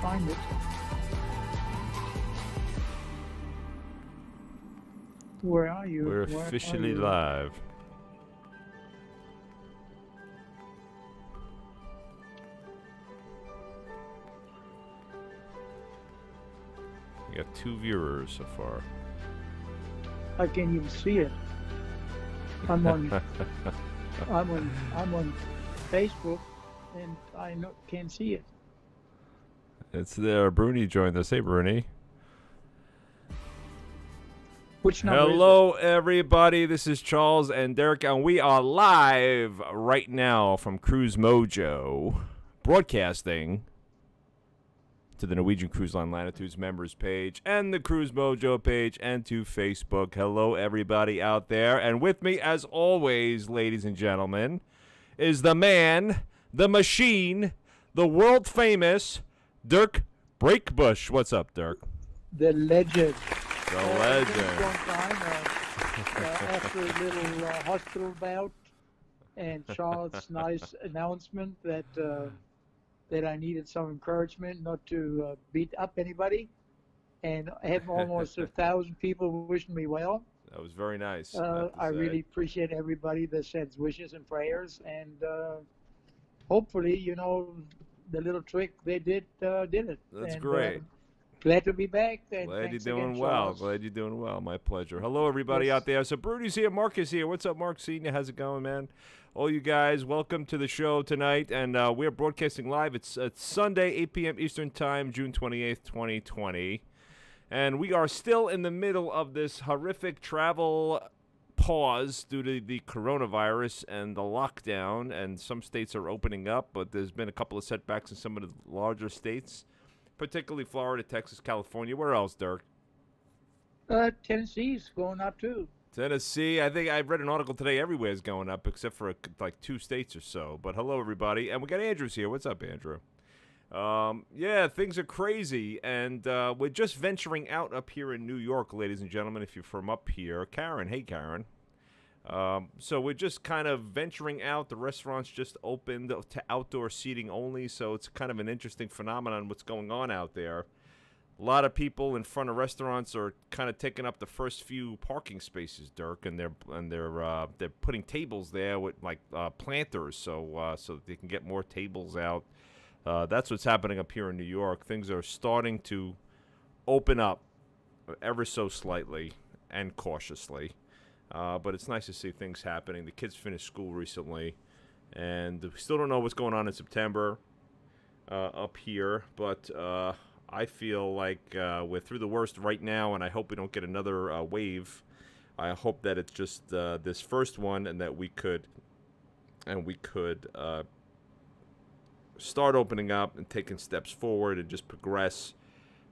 find it. Where are you? We're Where are officially you? live. We got 2 viewers so far. I can't even see it. I'm on. I'm on Facebook, and I can't see it. It's there. Bruni joined us. Hey, Bruni. Which number Hello, everybody. This is Charles and Dirk, and we are live right now from Cruise Mojo, broadcasting to the Norwegian Cruise Line Latitudes members page and the Cruise Mojo page and to Facebook. Hello, everybody out there. And with me, as always, ladies and gentlemen, is the man, the machine, the world-famous Dirk Breakbush. What's up, Dirk? The legend. The legend. It's been a long time, after a little hospital bout, and Charles' nice announcement that I needed some encouragement not to beat up anybody, and I have almost 1,000 people wishing me well. That was very nice. I really appreciate everybody that sends wishes and prayers, and hopefully, the little trick they did it. That's great. Glad to be back. And Glad you're thanks doing again, well. Charles. Glad you're doing well. My pleasure. Hello, everybody out there. So Brudy's here. Mark is here. What's up, Mark Senior? How's it going, man? All you guys, welcome to the show tonight. And we're broadcasting live. It's Sunday, 8 p.m. Eastern Time, June 28th, 2020. And we are still in the middle of this horrific travel pause due to the coronavirus and the lockdown. And some states are opening up, but there's been a couple of setbacks in some of the larger states, particularly Florida, Texas, California. Where else, Dirk? Tennessee's going up too. Tennessee. I think I read an article today. Everywhere is going up except for like 2 states or so. But hello, everybody. And we got Andrew's here. What's up, Andrew? Yeah, things are crazy. And we're just venturing out up here in New York, ladies and gentlemen, if you're from up here. Karen. Hey, Karen. So we're just kind of venturing out. The restaurants just opened to outdoor seating only, so it's kind of an interesting phenomenon what's going on out there. A lot of people in front of restaurants are kind of taking up the first few parking spaces, Dirk, and they're putting tables there with like planters, so that they can get more tables out. That's what's happening up here in New York. Things are starting to open up ever so slightly and cautiously. But it's nice to see things happening. The kids finished school recently, and we still don't know what's going on in September up here. But I feel like we're through the worst right now, and I hope we don't get another wave. I hope that it's just this first one, and that we could start opening up and taking steps forward and just progress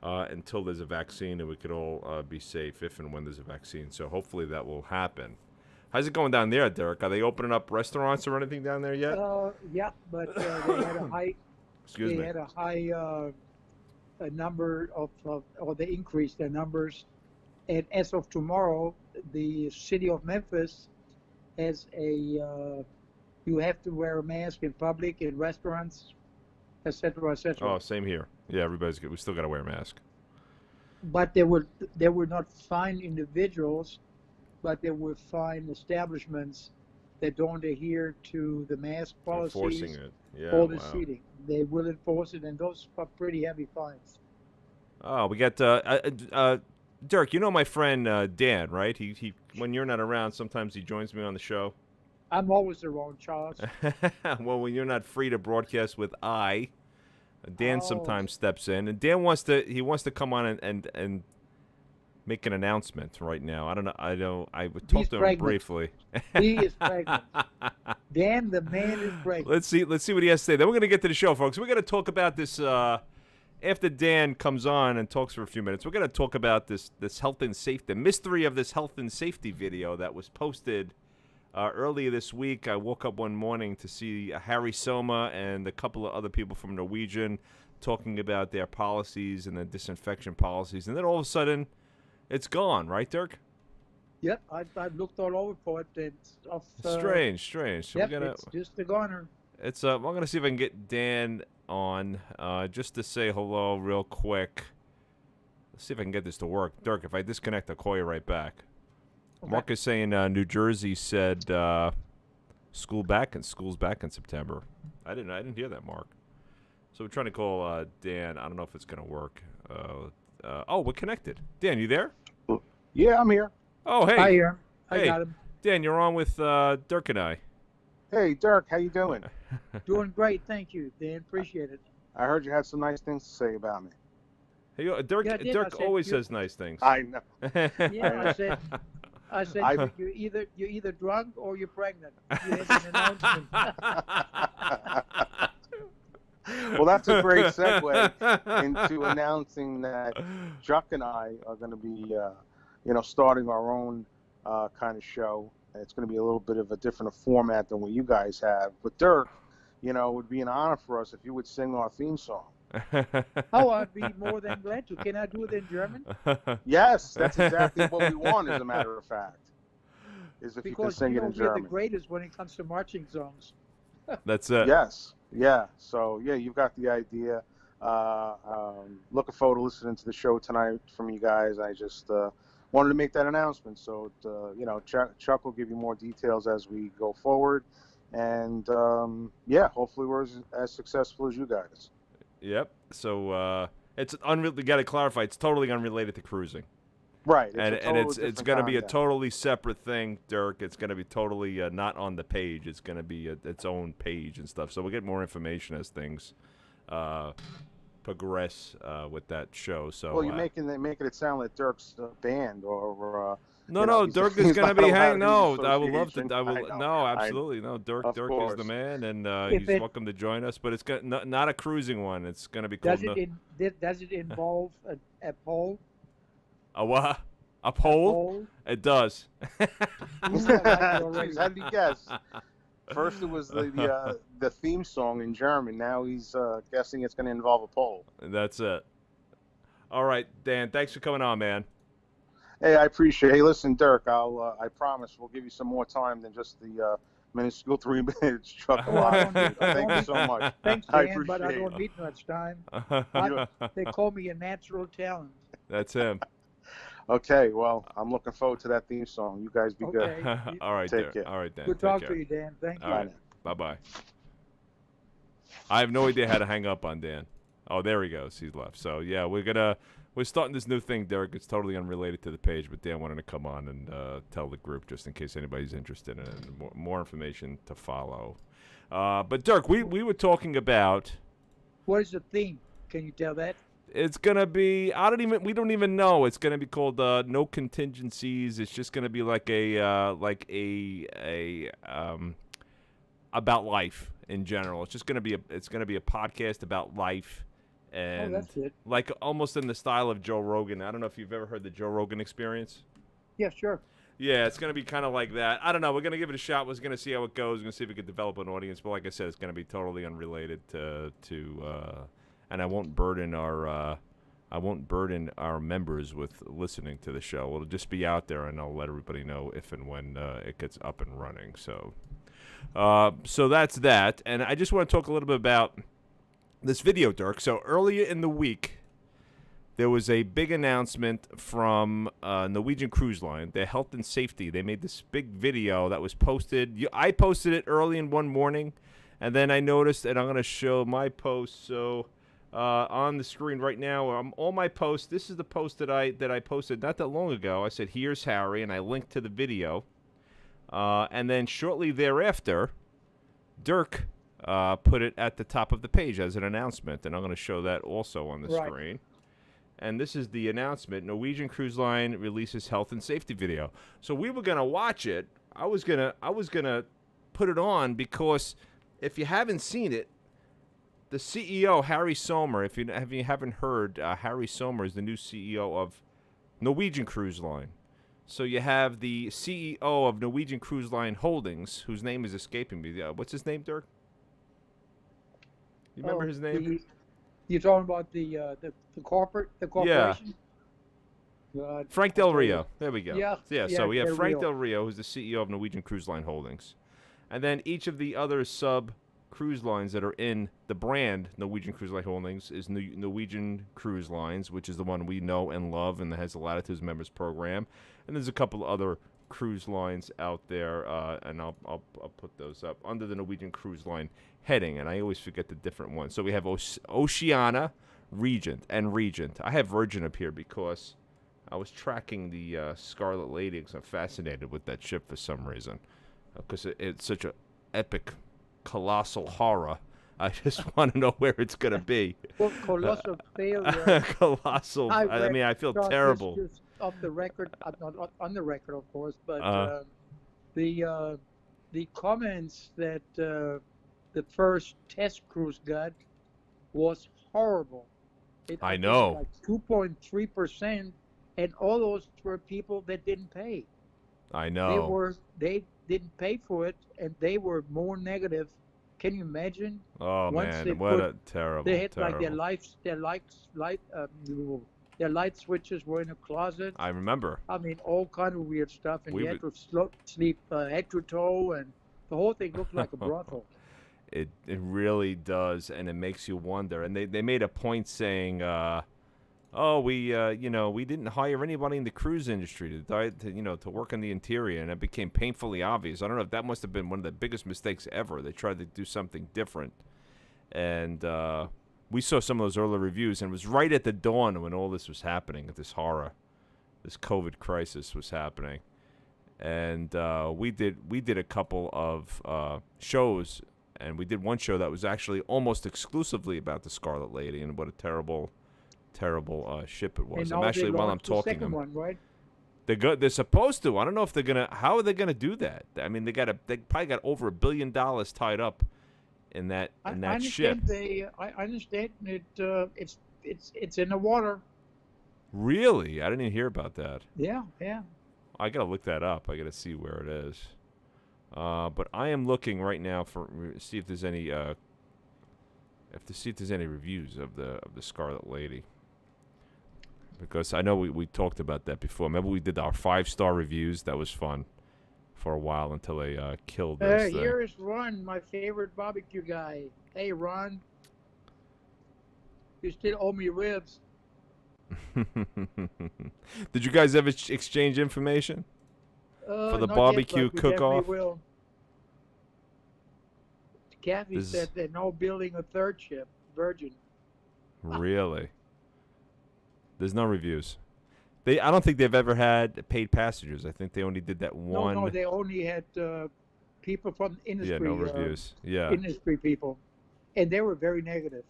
until there's a vaccine and we could all be safe if and when there's a vaccine. So hopefully that will happen. How's it going down there, Derek? Are they opening up restaurants or anything down there yet? Yeah, but they had a high. Excuse me. They had a high a number of, or they increased their numbers. And as of tomorrow, the city of Memphis has a you have to wear a mask in public, in restaurants, etc., etc. Oh, same here. Yeah, everybody's good. We still got to wear a mask. But they would not fine individuals, but they would fine establishments that don't adhere to the mask policies Enforcing it. Yeah, or the wow. seating. They will enforce it, and those are pretty heavy fines. Oh, we got Dirk. You know my friend Dan, right? He when you're not around, sometimes he joins me on the show. I'm always around, Charles. Well, when you're not free to broadcast with Dan Oh. sometimes steps in, and Dan wants to come on and make an announcement right now. I don't know. I would talk He's to him pregnant. briefly. He is pregnant. Dan, the man, is pregnant. Let's see what he has to say. Then we're gonna get to the show, folks. We're gonna talk about this after Dan comes on and talks for a few minutes. We're gonna talk about this health and safety, the mystery of this health and safety video that was posted earlier this week. I woke up one morning to see Harry Soma and a couple of other people from Norwegian talking about their policies and the disinfection policies, and then all of a sudden, it's gone, right, Dirk? Yep, I've looked all over for it. It's off. Strange. So Yep, we gotta, it's just a goner. It's I'm gonna see if I can get Dan on just to say hello real quick. Let's see if I can get this to work. Dirk, if I disconnect, I'll call you right back. Okay. Mark is saying New Jersey said school's back in September. I didn't hear that, Mark. So we're trying to call Dan. I don't know if it's gonna work. Oh, we're connected. Dan, you there? Yeah, I'm here. Oh, hey. Hi, here. I Hey. got him. Dan, you're on with Dirk and I. Hey, Dirk, how you doing? Doing great. Thank you, Dan. Appreciate it. I heard you had some nice things to say about me. Hey, Dirk. Yeah, I did. Dirk I said always you- says nice things. I know. Yeah, I said you're either drunk or you're pregnant. You had an announcement. Well, that's a great segue into announcing that Chuck and I are going to be, starting our own kind of show. It's going to be a little bit of a different format than what you guys have. But Dirk, it would be an honor for us if you would sing our theme song. Oh, I'd be more than glad to. Can I do it in German? Yes, that's exactly what we want, as a matter of fact. Is if you can Because sing it in we're the German. greatest when it comes to marching songs. That's it. Yes. Yeah. So, yeah, you've got the idea. Looking forward to listening to the show tonight from you guys. I just wanted to make that announcement. So, Chuck will give you more details as we go forward. And, hopefully we're as successful as you guys. Yep. So it's you got to clarify. It's totally unrelated to cruising. Right. It's going to be a totally separate thing, Dirk. It's going to be totally not on the page. It's going to be its own page and stuff. So we'll get more information as things progress with that show. So well, you're making it sound like Dirk's band or. No, Dirk is going to be hanging. No, I would love to. No, absolutely. No, Dirk is the man, and he's welcome to join us. But it's not a cruising one. It's going to be called. Does it involve a pole? A what? A pole? It does. Jeez, how did you guess? First it was the theme song in German. Now he's guessing it's going to involve a pole. That's it. All right, Dan. Thanks for coming on, man. Hey, I appreciate it. Hey, listen, Dirk, I promise we'll give you some more time than just the minuscule 3 minutes. Chuck, thank you so much. Thanks, Dan, but I don't need much time. They call me a natural talent. That's him. Okay, well, I'm looking forward to that theme song. You guys be good. All right, Take care. All right, Dan. Good talk to you, Dan. Thank you. All right, bye-bye. I have no idea how to hang up on Dan. Oh, there he goes. He's left. So, yeah, we're starting this new thing, Derek. It's totally unrelated to the page, but Dan wanted to come on and tell the group just in case anybody's interested in it. More information to follow. But, Dirk, we were talking about... What is the theme? Can you tell that? It's gonna be we don't even know. It's gonna be called No Contingencies. It's just gonna be like a about life in general. It's just gonna be a podcast about life, and that's it. Like almost in the style of Joe Rogan. I don't know if you've ever heard the Joe Rogan Experience. Yeah, sure. Yeah, it's gonna be kind of like that. I don't know. We're gonna give it a shot. We're gonna see how it goes. We're gonna see if we can develop an audience. But like I said, it's gonna be totally unrelated to and I won't burden our members with listening to the show. It'll just be out there, and I'll let everybody know if and when it gets up and running. So that's that. And I just want to talk a little bit about this video, Dirk. So earlier in the week, there was a big announcement from Norwegian Cruise Line, their health and safety. They made this big video that was posted. I posted it early in one morning, and then I noticed, and I'm going to show my post. So on the screen right now, all my posts. This is the post that I posted not that long ago. I said, "Here's Harry," and I linked to the video. And then shortly thereafter, Dirk put it at the top of the page as an announcement, and I'm going to show that also on the screen. And this is the announcement: Norwegian Cruise Line releases health and safety video. So we were going to watch it. I was gonna put it on because if you haven't seen it, the CEO, Harry Sommer, if you haven't heard, Harry Sommer is the new CEO of Norwegian Cruise Line. So you have the CEO of Norwegian Cruise Line Holdings, whose name is escaping me. What's his name, Dirk? You remember his name? You're talking about the corporation? Yeah. Frank Del Rio. There we go. Yeah. So we have Frank Del Rio, who's the CEO of Norwegian Cruise Line Holdings. And then each of the other cruise lines that are in the brand Norwegian Cruise Line Holdings is Norwegian Cruise Lines, which is the one we know and love and that has the Latitudes Members Program. And there's a couple other cruise lines out there, and I'll put those up under the Norwegian Cruise Line heading, and I always forget the different ones. So we have Oceana, Regent, and Regent. I have Virgin up here because I was tracking the Scarlet Lady because I'm fascinated with that ship for some reason. Because it's such a epic, colossal horror. I just want to know where it's going to be. Well, colossal failure. Colossal. I mean, I feel terrible. Just off the record, not on the record, of course, but the comments that the first test cruise got was horrible. I know. Like 2.3%, and all those were people that didn't pay. I know. They didn't pay for it, and they were more negative. Can you imagine? Oh man, what a terrible. They had terrible. like their light switches were in a closet. I remember. I mean, all kind of weird stuff, and you had to sleep head to toe, and the whole thing looked like a brothel. It really does, and it makes you wonder. And they made a point saying, we didn't hire anybody in the cruise industry to work in the interior, and it became painfully obvious. I don't know if that must have been one of the biggest mistakes ever. They tried to do something different, and we saw some of those early reviews, and it was right at the dawn when all this was happening, this horror, this COVID crisis was happening, and we did a couple of shows, and we did one show that was actually almost exclusively about the Scarlet Lady and what a terrible ship it was. I'm actually, while I'm talking, the one, right? They're supposed to. I don't know if they're gonna. How are they gonna do that? I mean, they probably got over $1 billion tied up in that ship. I understand it. It's in the water. Really? I didn't even hear about that. Yeah. I gotta look that up. I gotta see where it is. But I am looking right now for see if there's any reviews of the Scarlet Lady. Because I know we talked about that before. Remember we did our 5-star reviews? That was fun for a while until they killed this thing. Here is Ron, my favorite barbecue guy. Hey, Ron. You still owe me ribs. Did you guys ever exchange information? For the barbecue cook-off? Kathy said they're now building a third ship, Virgin. Really? There's no reviews. I don't think they've ever had paid passengers. I think they only did that one. No, they only had people from industry. Yeah, no reviews. Industry people, and they were very negative.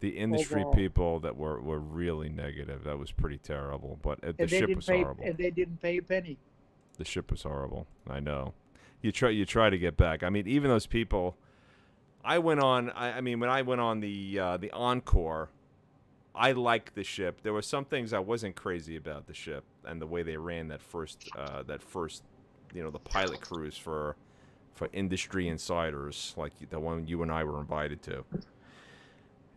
The industry overall. People that were really negative. That was pretty terrible. But the ship was horrible. And they didn't pay a penny. The ship was horrible. I know. You try to get back. I mean, even those people. I went on. I mean, when I went on the Encore, I liked the ship. There were some things I wasn't crazy about the ship and the way they ran that first, the pilot cruise for industry insiders like the one you and I were invited to.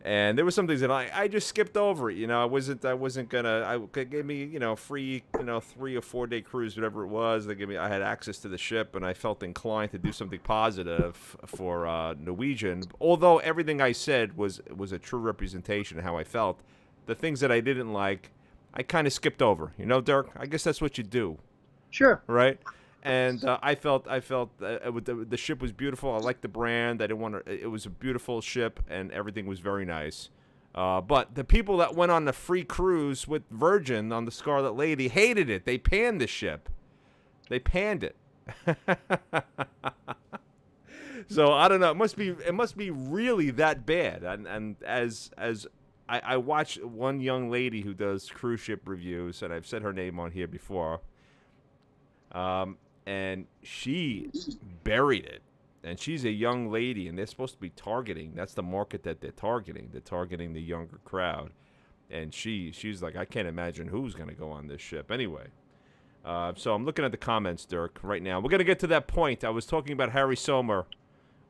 And there were some things that I just skipped over it. I wasn't gonna. They gave me free 3 or 4 day cruise, whatever it was. I had access to the ship, and I felt inclined to do something positive for Norwegian. Although everything I said was a true representation of how I felt. The things that I didn't like, I kind of skipped over. Dirk. I guess that's what you do. Sure. Right. And I felt the ship was beautiful. I liked the brand. I didn't want to. It was a beautiful ship, and everything was very nice. But the people that went on the free cruise with Virgin on the Scarlet Lady hated it. They panned the ship. They panned it. So I don't know. It must be really that bad. And as I watch one young lady who does cruise ship reviews, and I've said her name on here before. And she buried it. And she's a young lady, and they're supposed to be targeting. That's the market that they're targeting. They're targeting the younger crowd. And she's like, I can't imagine who's going to go on this ship. Anyway, so I'm looking at the comments, Dirk, right now. We're going to get to that point. I was talking about Harry Sommer,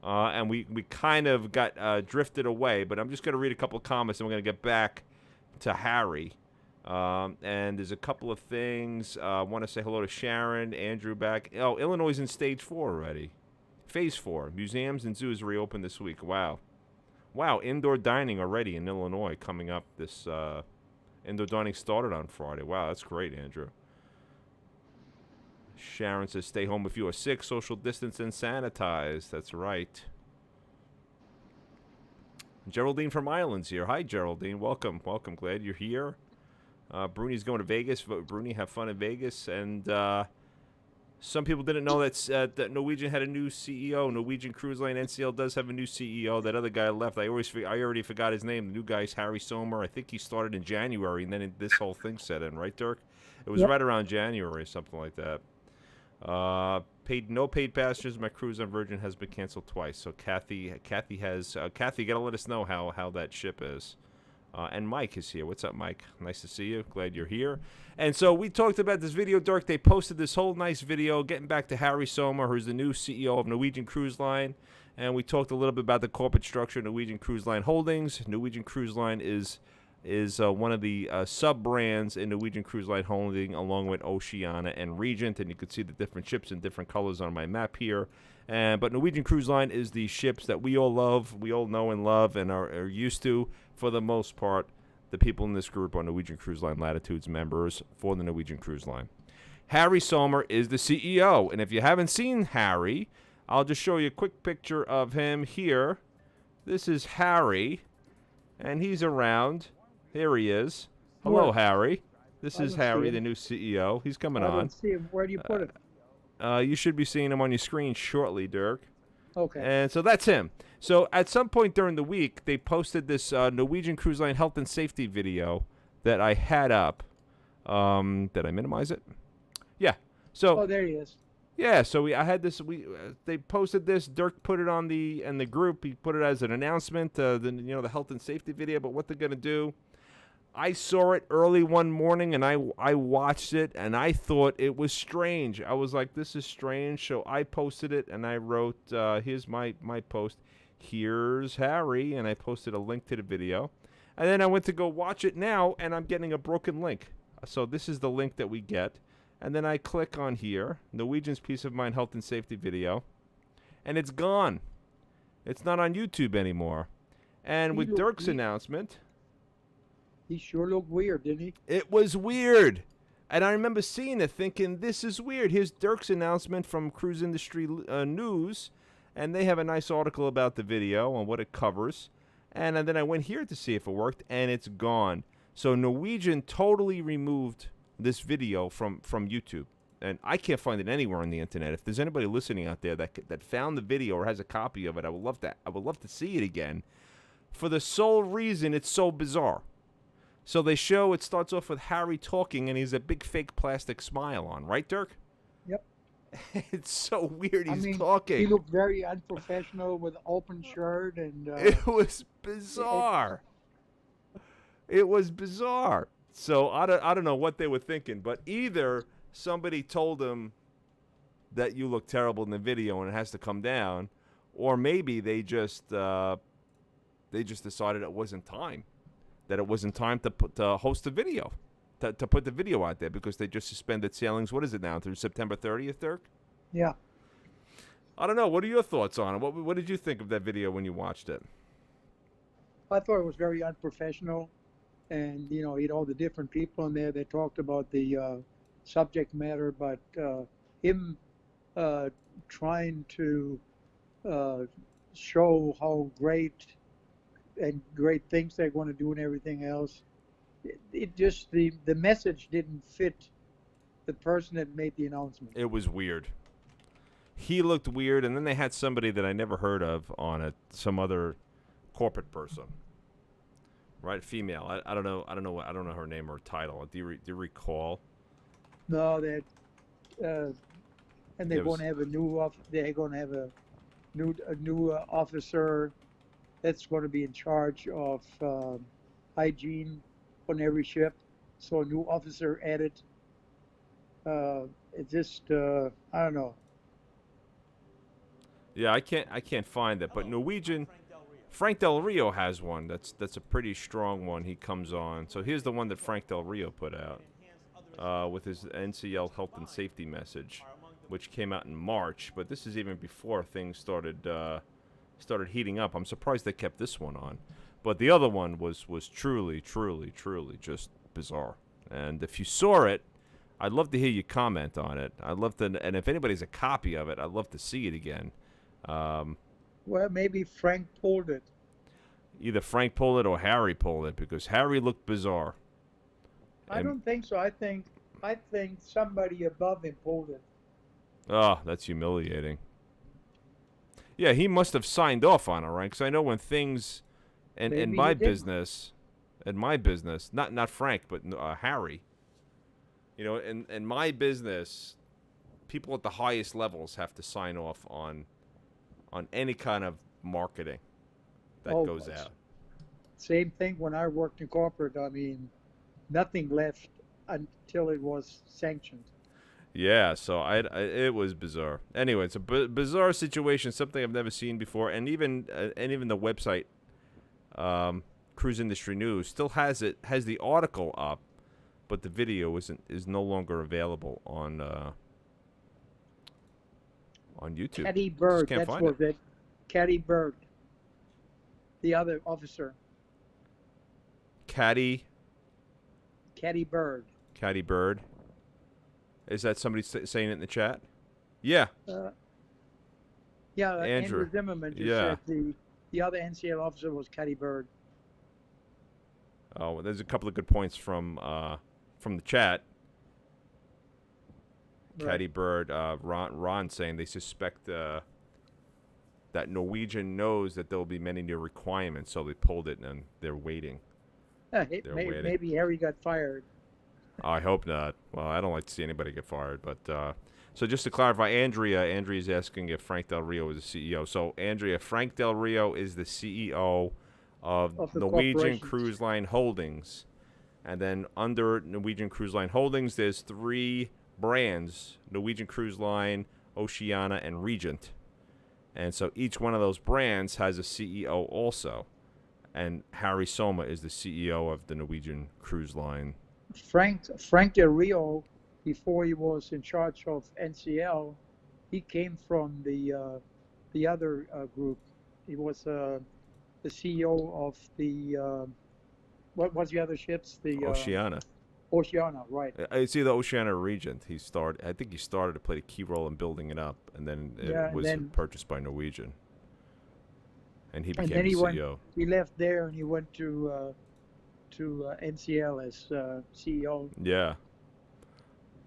and we kind of got drifted away. But I'm just going to read a couple of comments, and we're going to get back to Harry. And there's a couple of things. I want to say hello to Sharon, Andrew back. Oh, Illinois is in stage 4 already. Phase 4. Museums and zoos reopen this week. Wow. Wow, indoor dining already in Illinois coming up. This indoor dining started on Friday. Wow, that's great, Andrew. Sharon says, stay home if you are sick, social distance and sanitize. That's right. Geraldine from Islands here. Hi, Geraldine. Welcome. Welcome. Glad you're here. Bruni's going to Vegas. Bruni, have fun in Vegas. And some people didn't know that Norwegian had a new CEO. Norwegian Cruise Line NCL does have a new CEO. That other guy left. I already forgot his name. The new guy's Harry Sommer. I think he started in January, and then this whole thing set in, right, Dirk? It was right around January, something like that. No paid passengers. My cruise on Virgin has been canceled twice. So Kathy, you gotta let us know how that ship is. And Mike is here. What's up, Mike? Nice to see you. Glad you're here. And so we talked about this video, Dirk. They posted this whole nice video getting back to Harry Sommer, who's the new CEO of Norwegian Cruise Line. And we talked a little bit about the corporate structure of Norwegian Cruise Line Holdings. Norwegian Cruise Line is one of the sub-brands in Norwegian Cruise Line Holding, along with Oceania and Regent. And you can see the different ships in different colors on my map here. But Norwegian Cruise Line is the ships that we all love, we all know and love, and are used to. For the most part, the people in this group are Norwegian Cruise Line Latitudes members for the Norwegian Cruise Line. Harry Sommer is the CEO. And if you haven't seen Harry, I'll just show you a quick picture of him here. This is Harry, and he's around. Here he is. Hello, Harry. This is Harry, the new CEO. He's coming on. I don't see him. Where do you put him? You should be seeing him on your screen shortly, Dirk. Okay. And so that's him. So at some point during the week, they posted this Norwegian Cruise Line health and safety video that I had up. Did I minimize it? Yeah. So. Oh, there he is. Yeah. So I had this. They posted this. Dirk put it on in the group. He put it as an announcement. The health and safety video. But what they're gonna do. I saw it early one morning, and I watched it, and I thought it was strange. I was like, this is strange. So I posted it, and I wrote, here's my post. Here's Harry, and I posted a link to the video. And then I went to go watch it now, and I'm getting a broken link. So this is the link that we get. And then I click on here, Norwegian's Peace of Mind Health and Safety video, and it's gone. It's not on YouTube anymore. And with Dirk's announcement... He sure looked weird, didn't he? It was weird. And I remember seeing it thinking, this is weird. Here's Dirk's announcement from Cruise Industry News. And they have a nice article about the video and what it covers. And then I went here to see if it worked, and it's gone. So Norwegian totally removed this video from YouTube. And I can't find it anywhere on the internet. If there's anybody listening out there that found the video or has a copy of it, I would love to see it again. For the sole reason it's so bizarre. So they show, it starts off with Harry talking, and he's a big fake plastic smile on. Right, Dirk? Yep. It's so weird he's talking. He looked very unprofessional with open shirt. And it was bizarre. It was bizarre. So I don't know what they were thinking, but either somebody told him that you look terrible in the video and it has to come down, or maybe they just decided it wasn't time. That it wasn't time to host the video, to put the video out there, because they just suspended sailings. What is it now, through September 30th, Dirk? Yeah. I don't know. What are your thoughts on it? What did you think of that video when you watched it? I thought it was very unprofessional, and you had all the different people in there that talked about the subject matter, but him trying to show how great things they're going to do and everything else. It just, the message didn't fit the person that made the announcement. It was weird. He looked weird, and then they had somebody that I never heard of on it, some other corporate person, right? Female. I don't know her name or title. Do you recall? No, and they're going to have a new officer that's going to be in charge of hygiene on every ship. So a new officer added. It just I don't know. Yeah, I can't find it. But Norwegian, Frank Del Rio has one. That's a pretty strong one. He comes on. So here's the one that Frank Del Rio put out with his NCL health and safety message. which came out in March, but this is even before things started heating up. I'm surprised they kept this one on. But the other one was truly, truly, truly just bizarre. And if you saw it, I'd love to hear you comment on it. I'd love to, and if anybody's a copy of it, I'd love to see it again. Well, maybe Frank pulled it. Either Frank pulled it or Harry pulled it, because Harry looked bizarre. I don't think so. I think somebody above him pulled it. Oh, that's humiliating. Yeah, he must have signed off on it, right? Because I know when things, in my business, not Frank, but Harry. You know, in my business, people at the highest levels have to sign off on any kind of marketing that goes out. Same thing when I worked in corporate. I mean, nothing left until it was sanctioned. Yeah, so it was bizarre. Anyway, it's a bizarre situation, something I've never seen before, and even the website, Cruise Industry News, still has the article up, but the video is no longer available on YouTube. Caddy Bird, that's what it. Caddy Bird, the other officer. Caddy Bird. Caddy Bird. Is that somebody saying it in the chat? Yeah. Yeah, Andrew Zimmerman just said the other NCL officer was Caddy Bird. Oh, well, there's a couple of good points from the chat. Right. Caddy Bird, Ron saying they suspect that Norwegian knows that there will be many new requirements, so they pulled it and they're waiting. Maybe Harry got fired. I hope not. Well, I don't like to see anybody get fired. But so just to clarify, Andrea's asking if Frank Del Rio is the CEO. So, Andrea, Frank Del Rio is the CEO of Norwegian Cruise Line Holdings. And then under Norwegian Cruise Line Holdings, there's 3 brands, Norwegian Cruise Line, Oceania, and Regent. And so each one of those brands has a CEO also. And Harry Soma is the CEO of the Norwegian Cruise Line. Frank Del Rio, before he was in charge of NCL, he came from the other group. He was the CEO of the what was the other ships? The Oceania. Oceania, right? It's either Oceania or Regent. I think he started to play a key role in building it up, and then it was purchased by Norwegian. And he became the CEO. He left there and he went to NCL as CEO. Yeah.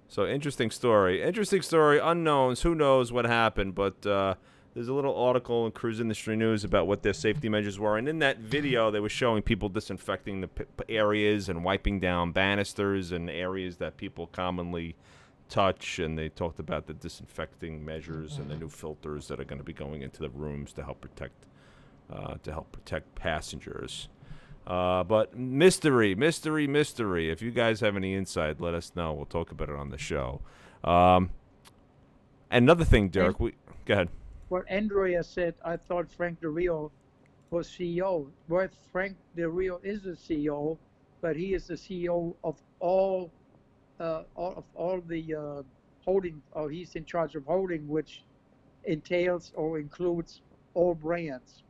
So interesting story. Unknowns. Who knows what happened? But there's a little article in Cruise Industry News about what their safety measures were. And in that video, they were showing people disinfecting the areas and wiping down banisters and areas that people commonly touch. And they talked about the disinfecting measures and the new filters that are going to be going into the rooms to help protect passengers. But mystery. If you guys have any insight, let us know. We'll talk about it on the show. Another thing, Dirk, go ahead. What Andrea said, I thought Frank Del Rio was CEO. Well, Frank Del Rio is the CEO, but he is the CEO of all the holding. Or he's in charge of holding, which entails or includes all brands.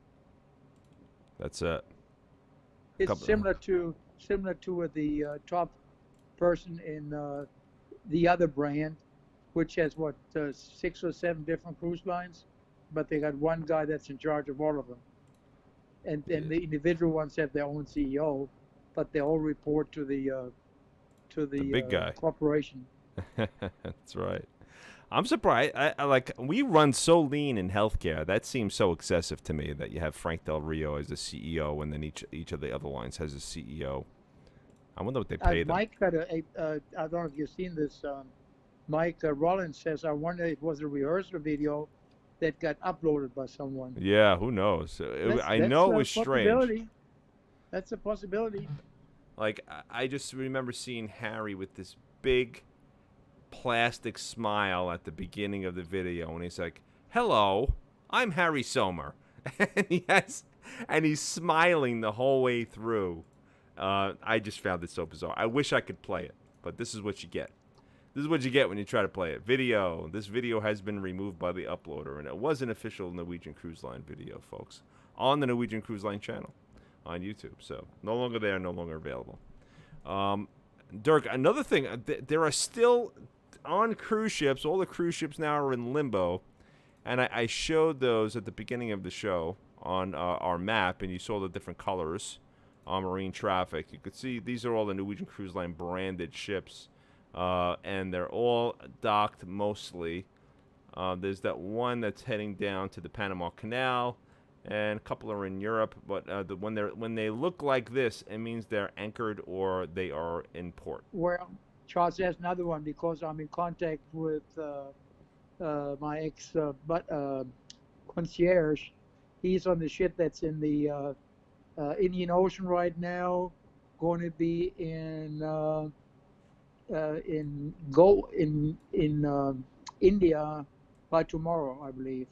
That's it. It's similar to the top person in the other brand, which has 6 or 7 different cruise lines, but they got one guy that's in charge of all of them, and the individual ones have their own CEO, but they all report to the big guy corporation. That's right. I'm surprised. We run so lean in healthcare. That seems so excessive to me that you have Frank Del Rio as the CEO, and then each of the other lines has a CEO. I wonder what they pay them. Mike had I don't know if you've seen this. Mike Rollins says, I wonder if it was a rehearsal video that got uploaded by someone. Yeah, who knows? I know it was strange. That's a possibility. Like, I just remember seeing Harry with this big plastic smile at the beginning of the video, and he's like, "Hello, I'm Harry Sommer," and he's smiling the whole way through. I just found it so bizarre. I wish I could play it, but this is what you get. This is what you get when you try to play it. Video. This video has been removed by the uploader, and it was an official Norwegian Cruise Line video, folks, on the Norwegian Cruise Line channel on YouTube. So no longer there, no longer available. Dirk, another thing, there are still on cruise ships. All the cruise ships now are in limbo, and I showed those at the beginning of the show on our map, and you saw the different colors on marine traffic. You could see these are all the Norwegian Cruise Line branded ships. And they're all docked mostly. There's that one that's heading down to the Panama Canal, and a couple are in Europe. But when they look like this, it means they're anchored or they are in port. Well, Charles, there's another one because I'm in contact with my ex concierge. He's on the ship that's in the Indian Ocean right now, going to be in India by tomorrow, I believe.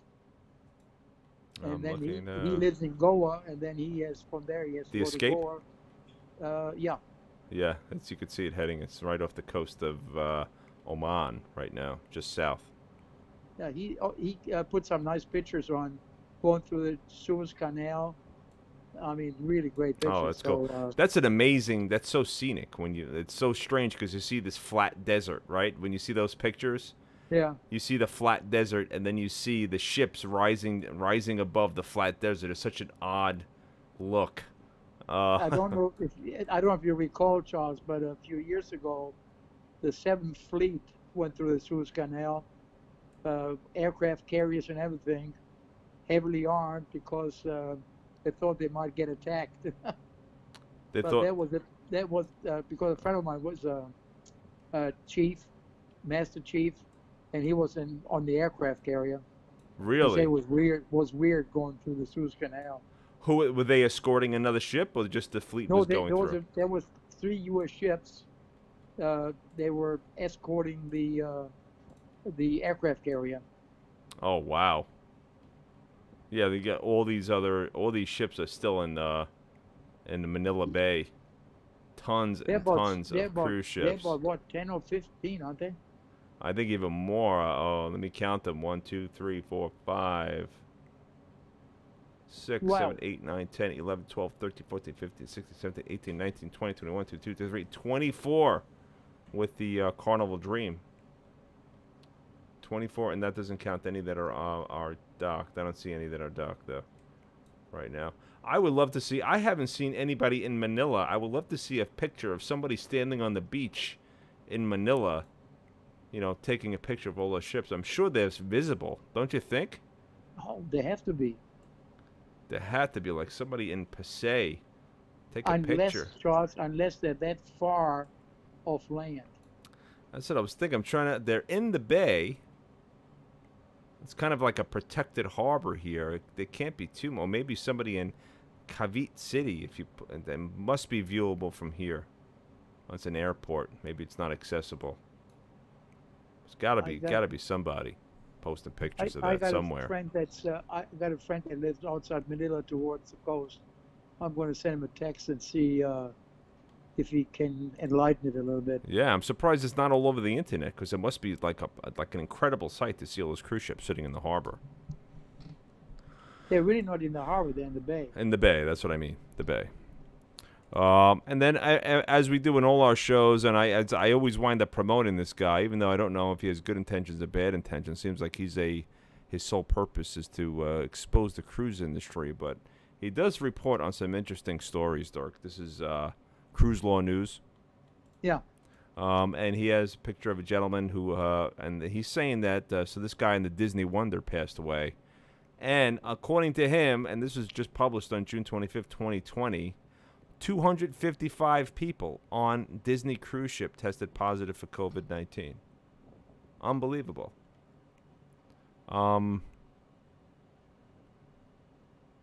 And then he lives in Goa, and then he has from there he has to the go Escape? to Goa. Yeah. Yeah, as you can see it heading. It's right off the coast of Oman right now, just south. Yeah, he put some nice pictures on going through the Suez Canal. I mean, really great pictures. Oh, that's cool. That's an amazing. That's so scenic. It's so strange because you see this flat desert, right? When you see those pictures, yeah, you see the flat desert, and then you see the ships rising above the flat desert. It's such an odd look. I don't know if you recall, Charles, but a few years ago, the 7th Fleet went through the Suez Canal, aircraft carriers and everything, heavily armed because. They thought they might get attacked. That was because a friend of mine was a chief, master chief, and he was on the aircraft carrier. Really? It was weird going through the Suez Canal. Who were they escorting another ship, or just the fleet was going through? There was 3 U.S. ships. They were escorting the aircraft carrier. Oh wow. Yeah, they got all these ships are still in the Manila Bay. Tons and tons of cruise ships. They're about, what, 10 or 15, aren't they? I think even more. Let me count them. 1, 2, 3, 4, 5, 6, 7, 8, 9, 10, 11, 12, 13, 14, 15, 16, 17, 18, 19, 20, 21, 22, 23, 24 with the Carnival Dream. 24, and that doesn't count any that are docked. I don't see any that are docked, though, right now. I would love to see... I haven't seen anybody in Manila. I would love to see a picture of somebody standing on the beach in Manila, you know, taking a picture of all those ships. I'm sure they're visible, don't you think? Oh, they have to be. There had to be, like, somebody in Pasay. Take a picture. Charles, unless they're that far off land. That's what I was thinking. They're in the bay. It's kind of like a protected harbor here. They can't be too more. Maybe somebody in Cavite City. They must be viewable from here. Oh, it's an airport. Maybe it's not accessible. There's gotta be somebody posting pictures of that somewhere. I got a friend that lives outside Manila towards the coast. I'm going to send him a text and see if he can enlighten it a little bit. Yeah, I'm surprised it's not all over the internet because it must be like an incredible sight to see all those cruise ships sitting in the harbor. They're really not in the harbor; they're in the bay. In the bay, that's what I mean, the bay. And then as we do in all our shows, and I always wind up promoting this guy, even though I don't know if he has good intentions or bad intentions. Seems like his sole purpose is to expose the cruise industry, but he does report on some interesting stories, Dirk. This is Cruise Law News. Yeah. And he has a picture of a gentleman who, and he's saying that, so this guy in the Disney Wonder passed away. And according to him, and this was just published on June 25th, 2020, 255 people on Disney cruise ship tested positive for COVID-19. Unbelievable.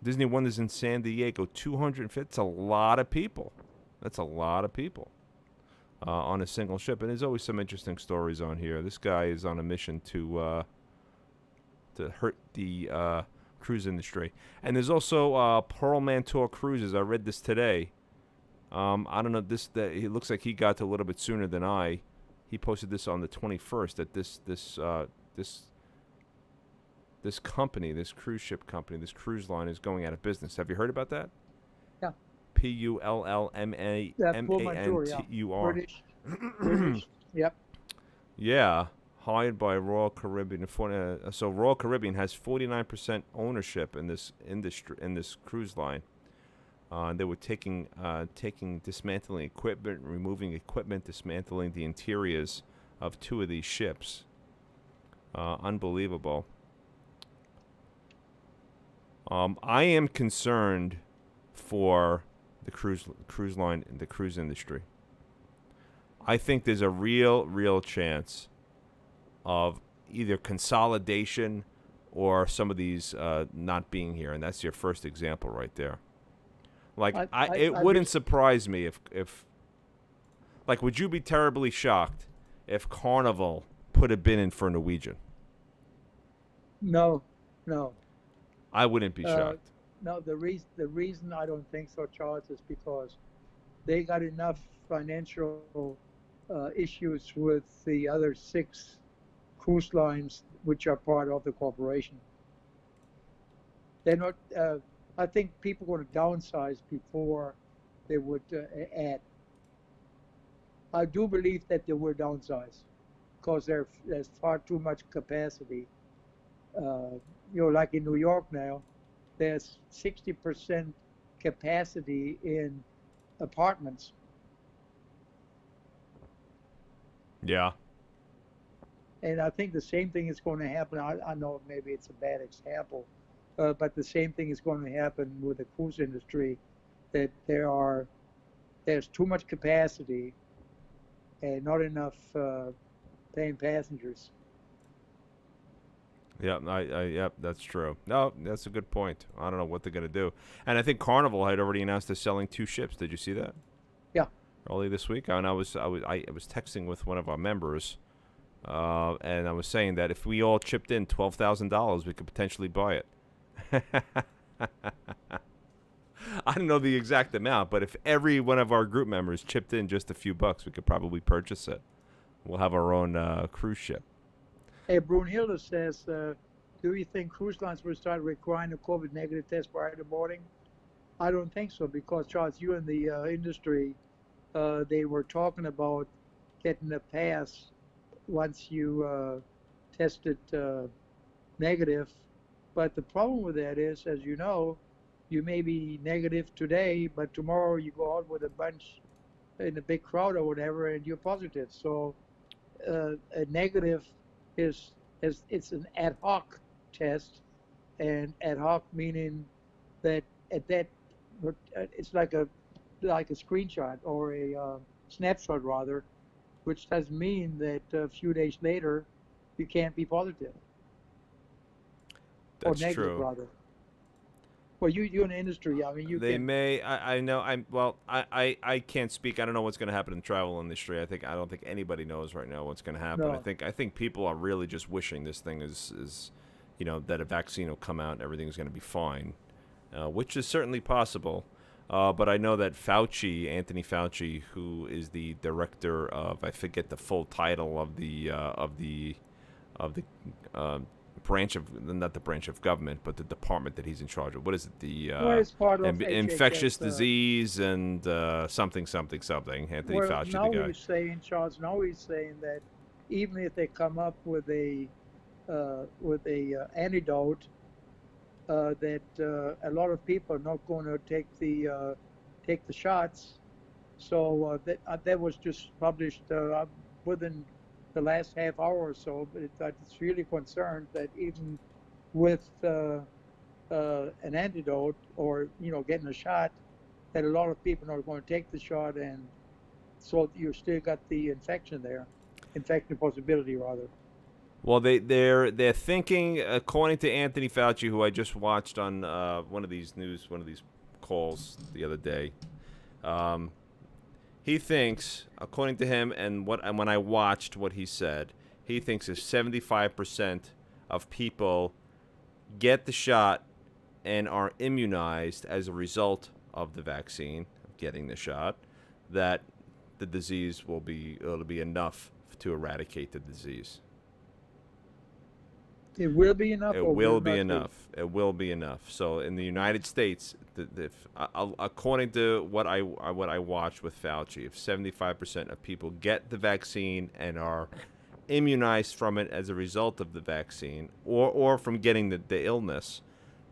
Disney Wonders in San Diego, 250. That's a lot of people. That's a lot of people on a single ship. And there's always some interesting stories on here. This guy is on a mission to hurt the cruise industry. And there's also Pearl Mantour Cruises. I read this today. I don't know. It looks like he got to a little bit sooner than I. He posted this on the 21st that this company, this cruise ship company, this cruise line is going out of business. Have you heard about that? Yeah. Pullmantur. British. Yep. Yeah, hired by Royal Caribbean. So Royal Caribbean has 49% ownership in this industry, in this cruise line. They were dismantling equipment, removing equipment, dismantling the interiors of 2 of these ships. Unbelievable. I am concerned for the cruise line and the cruise industry. I think there's a real chance of either consolidation or some of these not being here, and that's your first example right there. Like, it wouldn't surprise me if like, would you be terribly shocked if Carnival put a bid in for Norwegian? No. I wouldn't be shocked. No, the reason I don't think so, Charles, is because they got enough financial issues with the other 6 cruise lines which are part of the corporation. They're not. I think people are going to downsize before they would add. I do believe that they will downsize because there's far too much capacity. Like in New York now, there's 60% capacity in apartments. Yeah. And I think the same thing is going to happen. I know maybe it's a bad example, but the same thing is going to happen with the cruise industry, that there's too much capacity and not enough paying passengers. Yeah, yep, that's true. No, that's a good point. I don't know what they're gonna do. And I think Carnival had already announced they're selling 2 ships. Did you see that? Yeah. Early this week, and I was texting with one of our members, and I was saying that if we all chipped in $12,000, we could potentially buy it. I don't know the exact amount, but if every one of our group members chipped in just a few bucks, we could probably purchase it. We'll have our own cruise ship. Hey, Brunhilde says, do you think cruise lines will start requiring a COVID negative test prior to boarding? I don't think so, because, Charles, you in the industry, they were talking about getting a pass once you tested negative. But the problem with that is, as you know, you may be negative today, but tomorrow you go out with a bunch in a big crowd or whatever, and you're positive. So a negative it's an ad hoc test, and ad hoc meaning that at that it's like a screenshot or a snapshot rather, which does mean that a few days later you can't be positive. That's or negative, true. Rather. Well, you're in the industry. I mean, they may. I know. I can't speak. I don't know what's going to happen in the travel industry. I don't think anybody knows right now what's going to happen. No. I think people are really just wishing this thing is that a vaccine will come out and everything's going to be fine, which is certainly possible. But I know that Anthony Fauci, who is the director of, I forget the full title of the branch of, not the branch of government, but the department that he's in charge of. What is it? The infectious disease and something. Anthony Fauci, now the guy. He's saying, Charles, now he's saying that even if they come up with a antidote, that a lot of people are not going to take the shots. So that was just published within the last half hour or so, but it's really concerned that even with an antidote or getting a shot, that a lot of people are going to take the shot, and so you still got the infection possibility rather. Well, they're thinking, according to Anthony Fauci, who I just watched on one of these calls the other day. He thinks, according to him, and when I watched what he said, he thinks if 75% of people get the shot and are immunized as a result of the vaccine, getting the shot, that the disease it'll be enough enough to eradicate the disease. It will be enough. It will be enough. It will be enough. So in the United States, according to what I watched with Fauci, if 75% of people get the vaccine and are immunized from it as a result of the vaccine, or from getting the illness,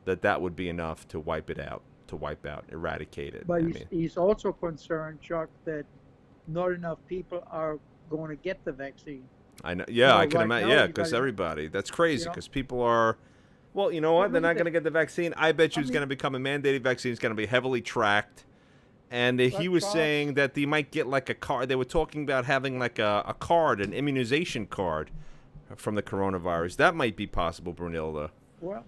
that would be enough to wipe it out, eradicate it. But he's also concerned, Chuck, that not enough people are going to get the vaccine. I know. Yeah, I can right imagine. now, Yeah, because everybody. That's crazy. Because people are. Well, you know what? They're not going to get the vaccine. I bet you it's going to become a mandated vaccine. It's going to be heavily tracked. And he was saying that they might get like a card. They were talking about having like a card, an immunization card, from the coronavirus. That might be possible, Brunilda. Well,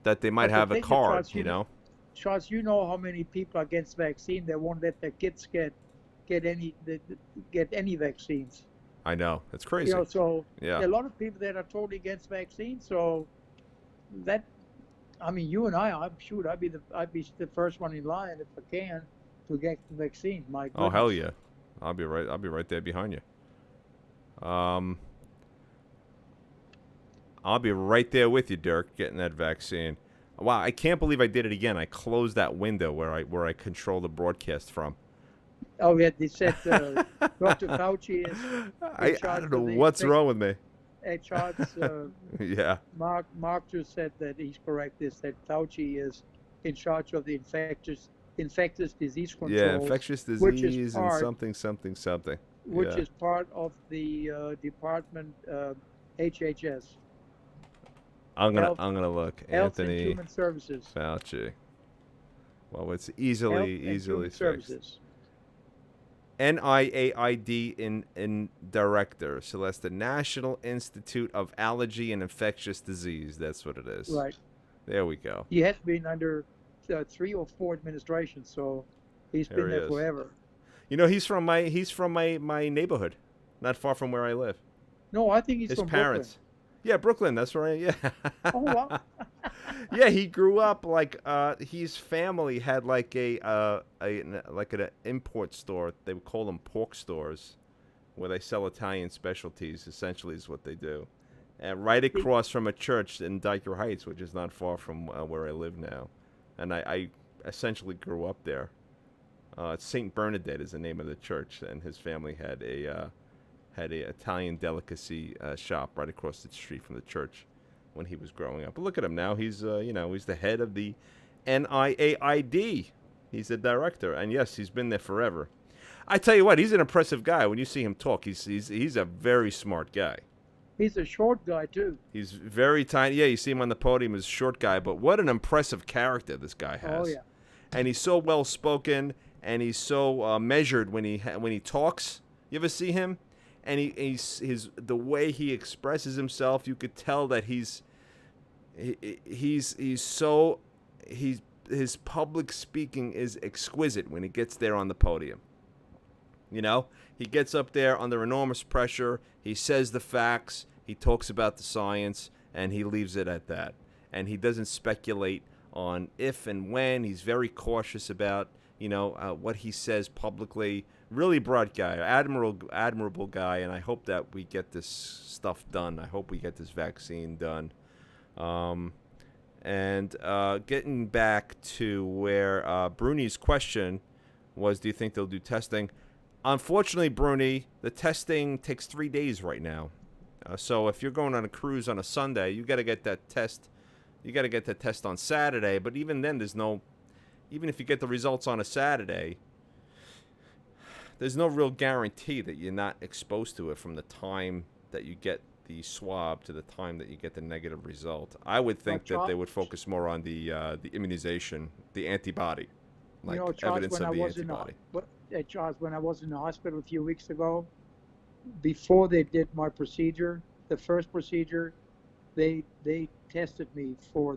that they might have a card. You know. Charles, you know how many people against vaccine that won't let their kids get any vaccines. I know. That's crazy. You know, so yeah. There are a lot of people that are totally against vaccines. So that, I mean, you and I'd be the first one in line if I can to get the vaccine. My goodness. Oh hell yeah, I'll be right there behind you. I'll be right there with you, Dirk, getting that vaccine. Wow, I can't believe I did it again. I closed that window where I control the broadcast from. Oh yeah, they said Dr. Fauci is. I don't know what's wrong with me. Charles, yeah. Mark just said that he's correct. Is that Fauci is in charge of the infectious disease control. Yeah, infectious disease and something. Which is part of the department HHS. I'm gonna look. Health Anthony and Human Services. Fauci. Well, it's easily fixed. Services. NIAID in director. So that's the National Institute of Allergy and Infectious Disease. That's what it is. Right. There we go. He has been under 3 or 4 administrations, so he's been there forever. You know, he's from my neighborhood, not far from where I live. No, I think he's His from parents. Brooklyn. Yeah, Brooklyn. That's right. Yeah. Oh wow. Yeah, he grew up like his family had like an import store. They would call them pork stores, where they sell Italian specialties. Essentially, is what they do. And right across from a church in Dyker Heights, which is not far from where I live now. And I essentially grew up there. Saint Bernadette is the name of the church, and his family had a Italian delicacy shop right across the street from the church when he was growing up. But look at him now. He's he's the head of the NIAID. He's the director, and yes, he's been there forever. I tell you what, he's an impressive guy. When you see him talk, he's a very smart guy. He's a short guy too. He's very tiny. Yeah, you see him on the podium as a short guy, but what an impressive character this guy has. Oh yeah. And he's so well spoken, and he's so measured when he talks. You ever see him? And he's the way he expresses himself, you could tell that his public speaking is exquisite when he gets there on the podium. You know, he gets up there under enormous pressure. He says the facts. He talks about the science, and he leaves it at that. And he doesn't speculate on if and when. He's very cautious about what he says publicly. Really bright guy, admirable guy, and I hope that we get this stuff done. I hope we get this vaccine done. And getting back to where Bruni's question was, do you think they'll do testing? Unfortunately, Bruni, the testing takes 3 days right now. So if you're going on a cruise on a Sunday, you got to get that test. You got to get that test on Saturday. But even then, even if you get the results on a Saturday, there's no real guarantee that you're not exposed to it from the time that you get the swab to the time that you get the negative result. I would think that they would focus more on the immunization, the antibody, like evidence of the antibody. Charles, when I was in the hospital a few weeks ago, before they did my procedure, the first procedure, they tested me for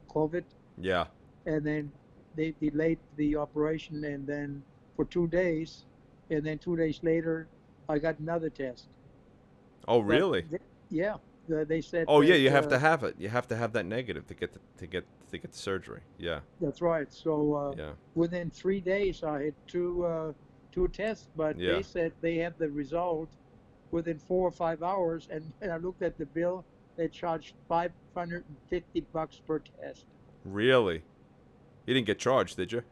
COVID. Yeah. And then they delayed the operation, and then for 2 days, and then 2 days later, I got another test. Oh, really? Yeah. They said. Oh, yeah. You have to have it. You have to have that negative to get the surgery. Yeah. That's right. So within 3 days, I had two tests, but they said they had the result within 4 or 5 hours. And I looked at the bill. They charged $550 per test. Really? You didn't get charged, did you?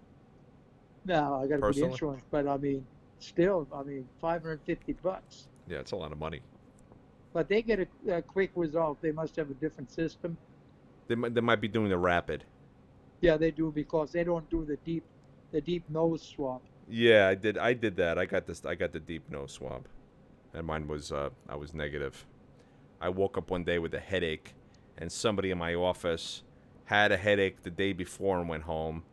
Now I got to put Personally? insurance, but I mean, still, I mean, $550. Yeah, it's a lot of money. But they get a quick result. They must have a different system. They might be doing the rapid. Yeah, they do, because they don't do the deep nose swab. Yeah, I did that. I got the deep nose swab, and mine was I was negative. I woke up one day with a headache, and somebody in my office had a headache the day before and went home,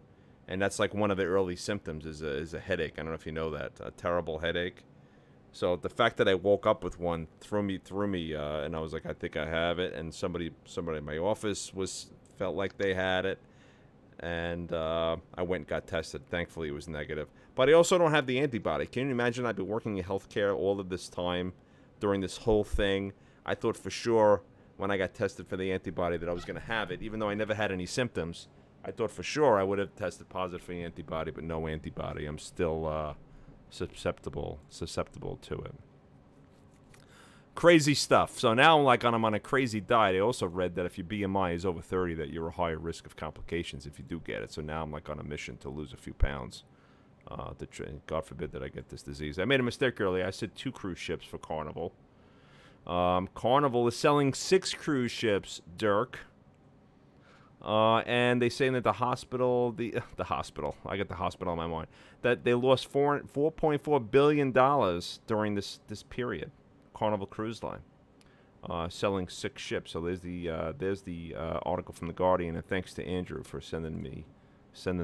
and that's like one of the early symptoms is a headache. I don't know if you know that, a terrible headache. So the fact that I woke up with one threw me, and I was like, I think I have it. And somebody in my office felt like they had it, and I went and got tested. Thankfully, it was negative. But I also don't have the antibody. Can you imagine? I've been working in healthcare all of this time during this whole thing. I thought for sure when I got tested for the antibody that I was going to have it, even though I never had any symptoms. I thought for sure I would have tested positive for the antibody, but no antibody. I'm still susceptible to it. Crazy stuff. So now I'm on a crazy diet. I also read that if your BMI is over 30, that you're a higher risk of complications if you do get it. So now I'm like on a mission to lose a few pounds. God forbid that I get this disease. I made a mistake earlier. I said 2 cruise ships for Carnival. Carnival is selling 6 cruise ships, Dirk. And they saying that the hospital, I get the hospital on my mind, that they lost $4.4 billion during this period. Carnival Cruise Line, selling 6 ships. So there's the article from The Guardian, and thanks to Andrew for sending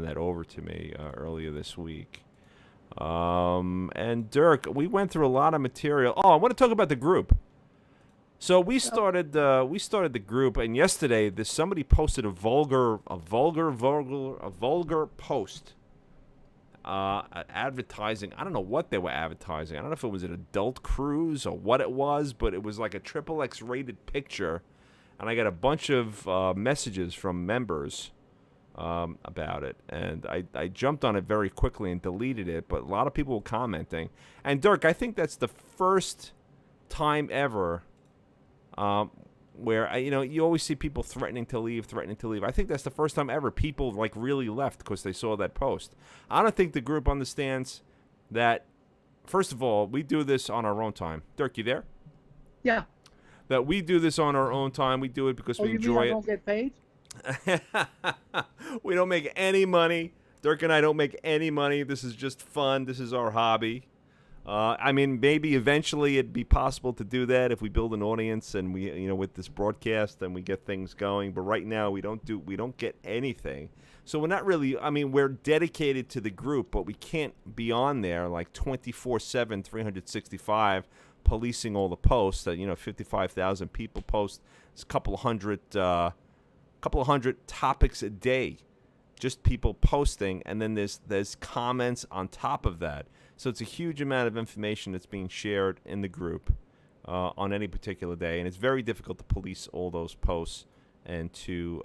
that over to me earlier this week. And Dirk, we went through a lot of material. Oh, I want to talk about the group. So we started the group, and yesterday somebody posted a vulgar post advertising. I don't know what they were advertising. I don't know if it was an adult cruise or what it was, but it was like a XXX rated picture, and I got a bunch of messages from members about it, and I jumped on it very quickly and deleted it, but a lot of people were commenting. And Dirk, I think that's the first time ever where you always see people threatening to leave. I think that's the first time ever people like really left because they saw that post. I don't think the group understands that. First of all, we do this on our own time. Dirk, you there? Yeah. That we do this on our own time. We do it because we enjoy it. Don't get paid? We don't make any money. Dirk and I don't make any money. This is just fun. This is our hobby. I mean, maybe eventually it'd be possible to do that if we build an audience and we, with this broadcast and we get things going. But right now we don't get anything. So we're not really, I mean, we're dedicated to the group, but we can't be on there like 24/7, 365, policing all the posts that, 55,000 people post. It's a couple of hundred topics a day, just people posting. And then there's comments on top of that. So it's a huge amount of information that's being shared in the group on any particular day, and it's very difficult to police all those posts and to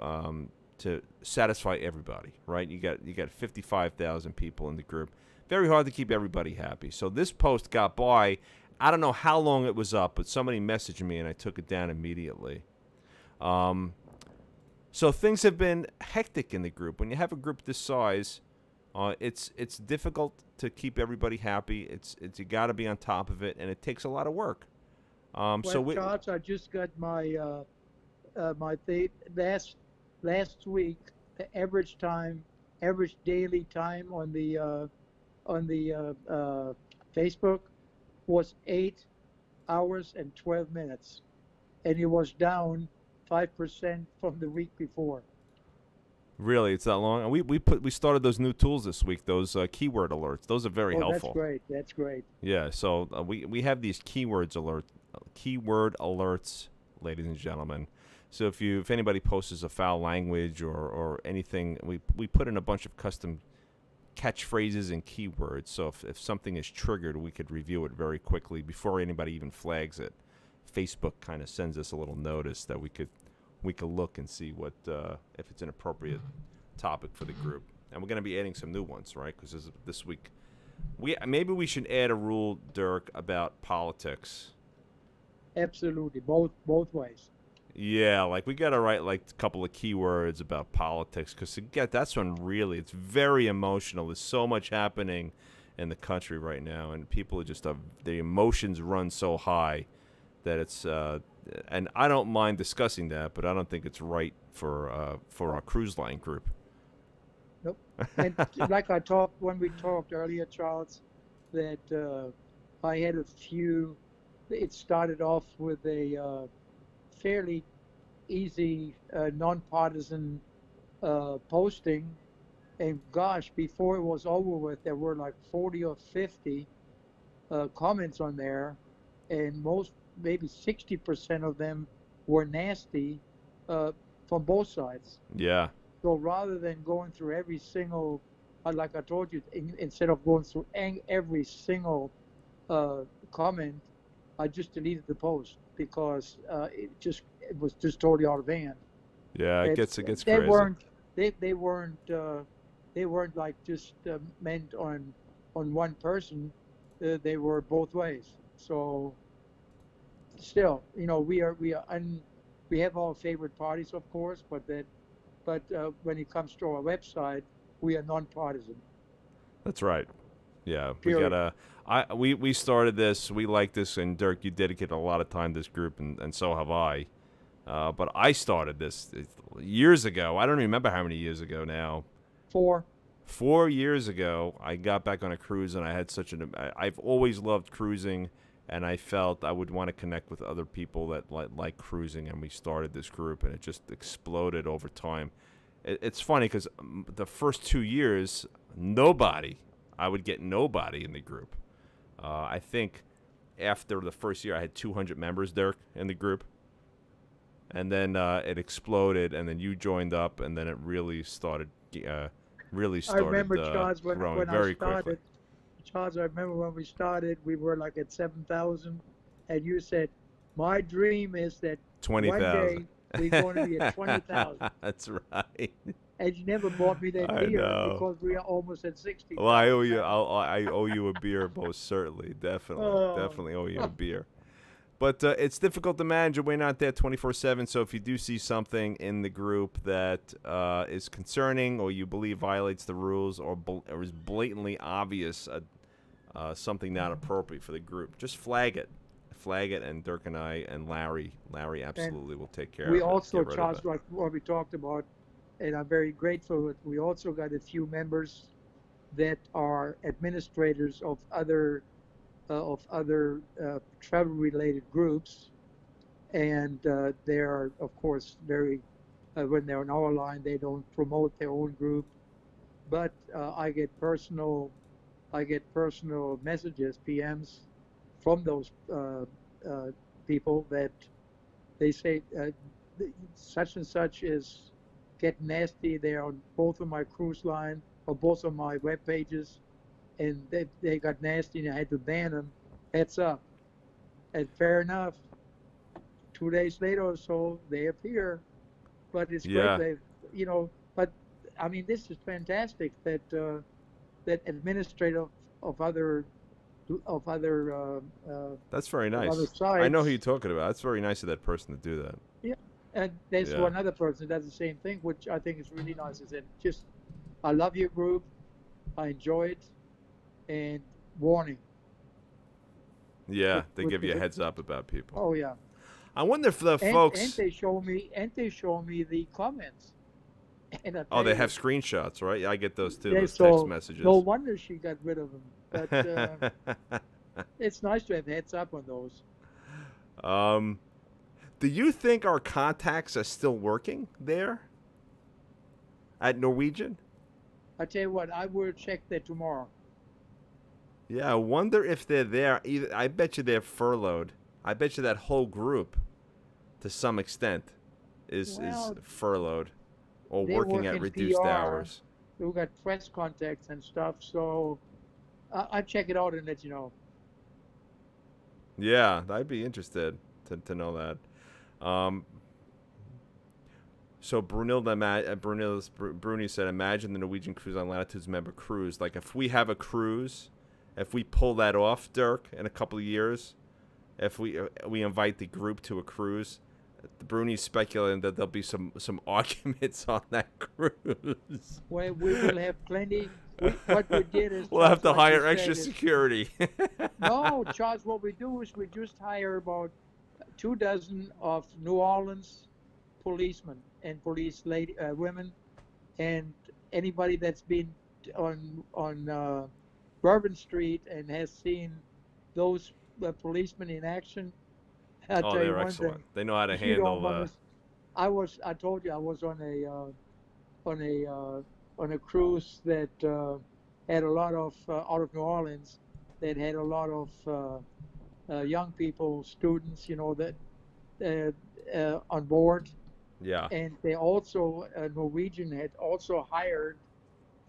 satisfy everybody. Right? You got 55,000 people in the group. Very hard to keep everybody happy. So this post got by. I don't know how long it was up, but somebody messaged me and I took it down immediately. So things have been hectic in the group. When you have a group this size, it's difficult to keep everybody happy. It's you got to be on top of it, and it takes a lot of work. Charles, I just got my last week. The average daily time on the Facebook was 8 hours and 12 minutes, and it was down 5% from the week before. Really, it's that long? We started those new tools this week. Those keyword alerts. Those are very helpful. That's great. Yeah. So we have these keyword alerts, ladies and gentlemen. So if anybody posts a foul language or anything, we put in a bunch of custom catchphrases and keywords. So if something is triggered, we could review it very quickly before anybody even flags it. Facebook kind of sends us a little notice that we could look and see what if it's an appropriate topic for the group. And we're going to be adding some new ones, right? Because this week, maybe we should add a rule, Dirk, about politics. Absolutely, both ways. Yeah, like we gotta write like a couple of keywords about politics because again, that's when really it's very emotional. There's so much happening in the country right now, and people are just the emotions run so high that it's and I don't mind discussing that, but I don't think it's right for our cruise line group. Nope. And like I talked when we talked earlier, Charles, that I had a few. It started off with a fairly easy, nonpartisan posting, and gosh, before it was over with, there were like 40 or 50 comments on there, and maybe 60% of them were nasty from both sides. Yeah. So rather than going through every single, like I told you, instead of going through every single comment, I just deleted the post because it was just totally out of hand. Yeah, it gets They crazy. weren't they weren't like just meant on one person. They were both ways. So still, we have our favorite parties, of course, but when it comes to our website, we are nonpartisan. That's right. Yeah, we Period. gotta. We started this. We like this, and Dirk, you dedicated a lot of time to this group, and so have I. But I started this years ago. I don't remember how many years ago now. 4. 4 years ago, I got back on a cruise, and I had I've always loved cruising, and I felt I would want to connect with other people that like cruising, and we started this group, and it just exploded over time. It's funny because the first 2 years, I would get nobody in the group. I think after the first year, I had 200 members, Dirk, in the group. And then it exploded, and then you joined up, and then it really started I remember, Charles, growing when very I started. quickly. Charles, I remember when we started, we were like at 7,000, and you said, "My dream is that 20,000. one day we're going to be at 20,000." That's right. And you never bought me that I beer know. because we are almost at 60. Well, I owe you. I owe you a beer, most certainly, definitely, definitely owe you a beer. But it's difficult to manage. We're not there 24/7. So if you do see something in the group that is concerning, or you believe violates the rules, or is blatantly obvious, something not appropriate for the group, just flag it. Flag it, and Dirk and I and Larry absolutely will take care of it. We also, Get rid of Charles, it. like what we talked about, and I'm very grateful that we also got a few members that are administrators of other travel-related groups, and they are, of course, very when they're on our line, they don't promote their own group, but I get personal messages, PMs, from those people that they say such and such is getting nasty. They're on both of my cruise line or both of my web pages, and they got nasty, and I had to ban them. Heads up. And fair enough. 2 days later or so, they appear. But it's Yeah. great. But I mean, this is fantastic that that administrator of other That's very of other nice. sites. I know who you're talking about. That's very nice of that person to do that. Yeah, and there's Yeah. one other person that does the same thing, which I think is really nice. Is that just, I love your group, I enjoy it, and warning. Yeah, they With- give you a with- heads up about people. Oh yeah, I wonder if the and folks. they show me the comments. And I Oh, tell they you, have screenshots, right? Yeah, I get those too. yeah, Those so text messages. no wonder she got rid of them. But it's nice to have heads up on those. Do you think our contacts are still working there at Norwegian? I tell you what, I will check that tomorrow. Yeah, I wonder if they're there. I bet you they're furloughed. I bet you that whole group, to some extent, is Well, furloughed or they working work at in reduced PR. hours. We've got press contacts and stuff, so I'll check it out and let you know. Yeah, I'd be interested to know that. So Bruni said, imagine the Norwegian Cruise on Latitude's member cruise. Like if we have a cruise, if we pull that off, Dirk, in a couple of years, if we invite the group to a cruise. Bruni's speculating that there'll be some arguments on that cruise. Well, we will have plenty. What we did is We'll have to like you hire extra said, security. no, Charles. What we do is we just hire about 24 of New Orleans policemen and police women, and anybody that's been on Bourbon Street and has seen those policemen in action. I'll tell you they're one excellent. thing. They know how to You don't handle. I told you I was on a cruise that had a lot of out of New Orleans that had a lot of young people, students, that on board, Yeah. and they also Norwegian had also hired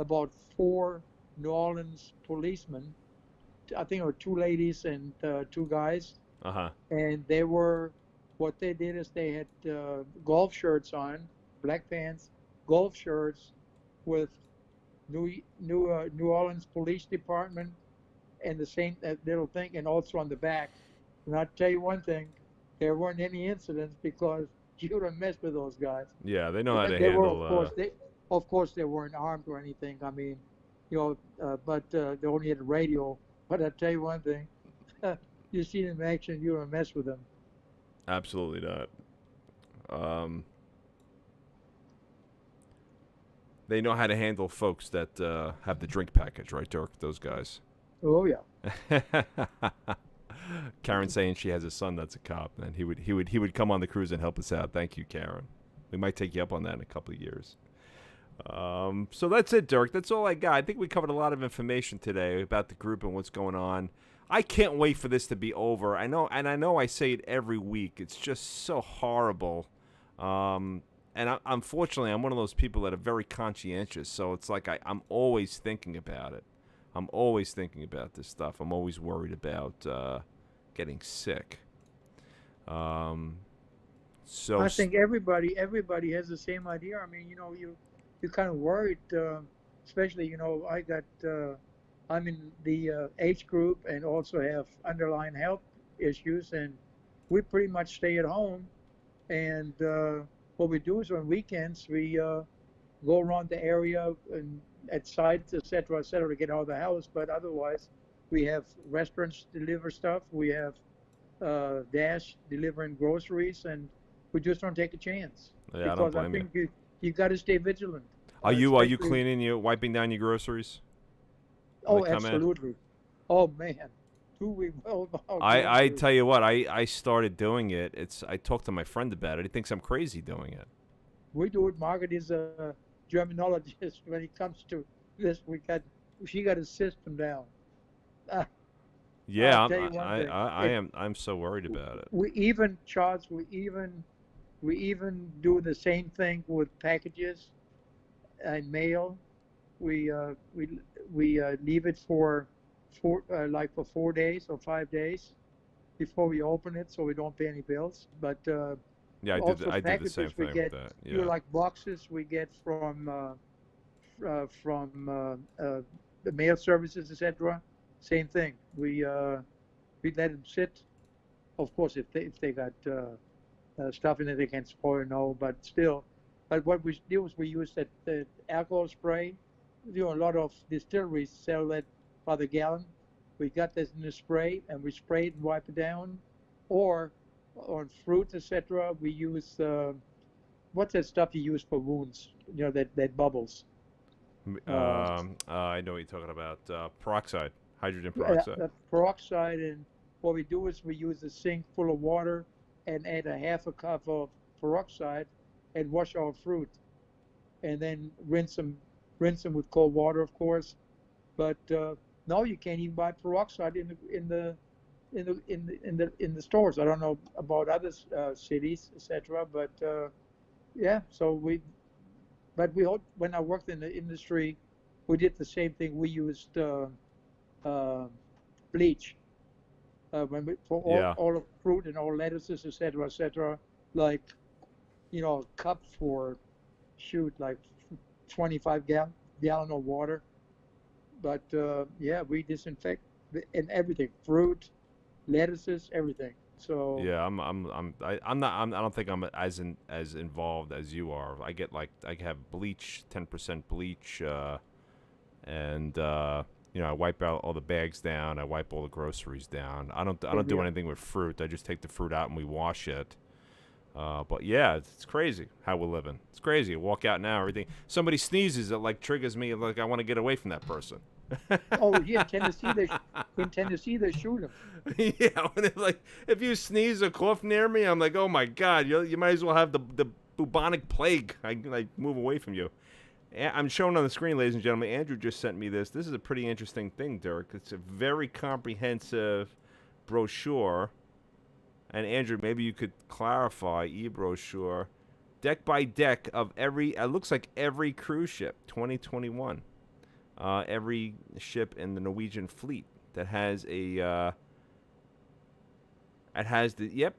about 4 New Orleans policemen. I think it were 2 ladies and 2 guys, and what they did is they had golf shirts on, black pants, golf shirts with New Orleans Police Department and the same little thing, and also on the back. And I'll tell you one thing, there weren't any incidents because you don't mess with those guys. Yeah, they know how to They were, handle. of course, they weren't armed or anything. I mean, but they only had a radio. But I'll tell you one thing, you see them in action, you don't mess with them. Absolutely not. They know how to handle folks that have the drink package, right, Dirk? Those guys. Oh yeah. Karen saying she has a son that's a cop, and he would come on the cruise and help us out. Thank you, Karen. We might take you up on that in a couple of years. So that's it, Dirk. That's all I got. I think we covered a lot of information today about the group and what's going on. I can't wait for this to be over. I know I say it every week. It's just so horrible. And unfortunately, I'm one of those people that are very conscientious. So it's like I'm always thinking about it. I'm always thinking about this stuff. I'm always worried about getting sick. So I think everybody has the same idea. I mean, you're kind of worried, especially I'm in the age group and also have underlying health issues, and we pretty much stay at home. And what we do is on weekends we go around the area and at sites, et cetera, to get out of the house. But otherwise, we have restaurants deliver stuff. We have Dash delivering groceries, and we just don't take a chance. Yeah, I don't blame think you got to stay vigilant. Are you cleaning? You wiping down your groceries? Oh, absolutely. Oh man, do we well? I tell you what, I started doing it. I talked to my friend about it. He thinks I'm crazy doing it. We do it. Margaret is a Germanologist when it comes to this. She got a system down. Yeah, I'm so worried about it. We even do the same thing with packages and mail. We leave it for 4 days or 5 days before we open it, so we don't pay any bills. But yeah, I did the same thing with that. Yeah. Like boxes we get from the mail services, etc. Same thing. We let them sit. Of course, if they got stuff in it, they can spoil. No, but still. But what we do is we use the alcohol spray. A lot of distilleries sell that by the gallon. We got this in the spray, and we spray it and wipe it down. Or on fruit, etc., we use what's that stuff you use for wounds? That bubbles. I know what you're talking about. Peroxide, hydrogen peroxide. Peroxide, and what we do is we use a sink full of water and add a half a cup of peroxide and wash our fruit, and then rinse them with cold water, of course. But now you can't even buy peroxide in the stores. I don't know about other cities, etc. But yeah, so when I worked in the industry, we did the same thing. We used bleach all of fruit and all lettuces, etc. Like a cup for 25 gallon of water. But yeah, we disinfect and everything, fruit, lettuces, everything. So Yeah, I don't think I'm as involved as you are. I have bleach, 10% bleach, and I wipe out all the bags down. I wipe all the groceries down. I don't do yeah, anything with fruit. I just take the fruit out and we wash it. But yeah, it's crazy how we're living. It's crazy. You walk out now, everything. Somebody sneezes, it like triggers me. Like I want to get away from that person. oh, here in Tennessee they shoot them. Yeah, when like if you sneeze or cough near me, I'm like, oh my god, you might as well have the bubonic plague. I move away from you. I'm showing on the screen, ladies and gentlemen. Andrew just sent me this. This is a pretty interesting thing, Dirk. It's a very comprehensive brochure. And Andrew, maybe you could clarify e-brochure, deck by deck of every. It looks like every cruise ship, 2021. Every ship in the Norwegian fleet that has a. It has